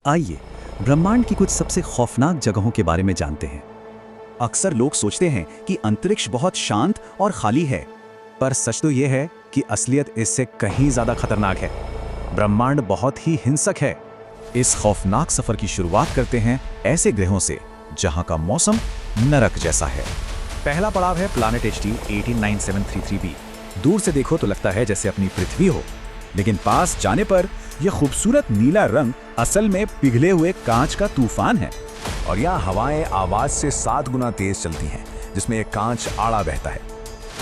आइए ब्रह्मांड की कुछ सबसे खौफनाक जगहों के बारे में जानते हैं। अक्सर लोग सोचते हैं कि अंतरिक्ष बहुत शांत और खाली है, पर सच तो यह है कि असलियत इससे कहीं ज्यादा खतरनाक है। ब्रह्मांड बहुत ही हिंसक है। इस खौफनाक सफर की शुरुआत करते हैं ऐसे ग्रहों से जहां का मौसम नरक जैसा है। पहला पड़ाव है प्लैनेट HT 189733b। दूर से देखो तो लगता है जैसे अपनी पृथ्वी हो, लेकिन पास जाने पर यह खूबसूरत नीला रंग असल में पिघले हुए कांच का तूफान है। और यहाँ हवाएं आवाज से 7 गुना तेज चलती हैं, जिसमें एक कांच आड़ा बहता है।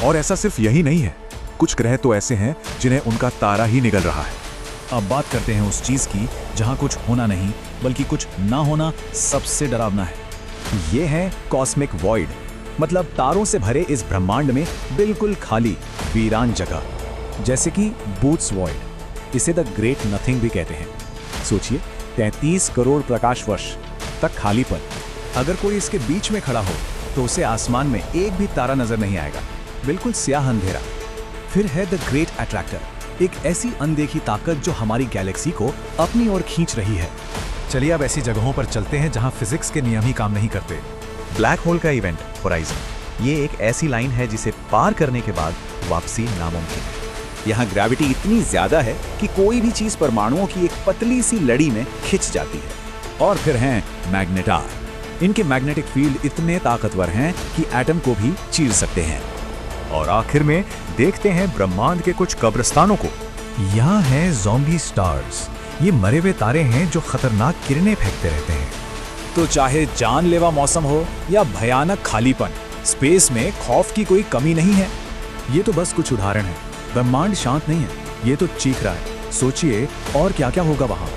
और ऐसा सिर्फ यही नहीं है, कुछ ग्रह तो ऐसे हैं जिन्हें उनका तारा ही निगल रहा है। अब बात करते हैं उस चीज की जहां कुछ होना नहीं बल्कि कुछ ना होना सबसे डरावना है। ये है कॉस्मिक वॉइड, मतलब तारों से भरे इस ब्रह्मांड में बिल्कुल खाली वीरान जगह, जैसे कि बूट्स वॉइड। इसे द ग्रेट नथिंग भी कहते हैं। सोचिए, 33 करोड़ प्रकाश वर्ष तक खालीपन। अगर कोई इसके बीच में खड़ा हो तो उसे आसमान में एक भी तारा नजर नहीं आएगा, बिल्कुल स्याह अंधेरा। फिर है द ग्रेट अट्रैक्टर, एक ऐसी अनदेखी ताकत जो हमारी गैलेक्सी को अपनी ओर खींच रही है। चलिए अब ऐसी जगहों पर चलते हैं जहां फिजिक्स के नियम ही काम नहीं करते। ब्लैक होल का इवेंट होराइजन, ये एक ऐसी लाइन है जिसे पार करने के बाद वापसी नामुमकिन है। यहाँ ग्रेविटी इतनी ज्यादा है कि कोई भी चीज परमाणुओं की एक पतली सी लड़ी में खिंच जाती है। और फिर हैं मैग्नेटार। इनके मैग्नेटिक फील्ड इतने ताकतवर हैं कि एटम को भी चीर सकते हैं। और आखिर में देखते हैं ब्रह्मांड के कुछ कब्रिस्तानों को। यहाँ हैं ज़ॉम्बी स्टार्स। ये मरे हुए तारे हैं जो खतरनाक किरणें फेंकते रहते हैं। तो चाहे जानलेवा मौसम हो या भयानक खालीपन, स्पेस में खौफ की कोई कमी नहीं है। ये तो बस कुछ उदाहरण है। ब्रह्मांड शांत नहीं है, ये तो चीख रहा है। सोचिए और क्या क्या होगा वहां।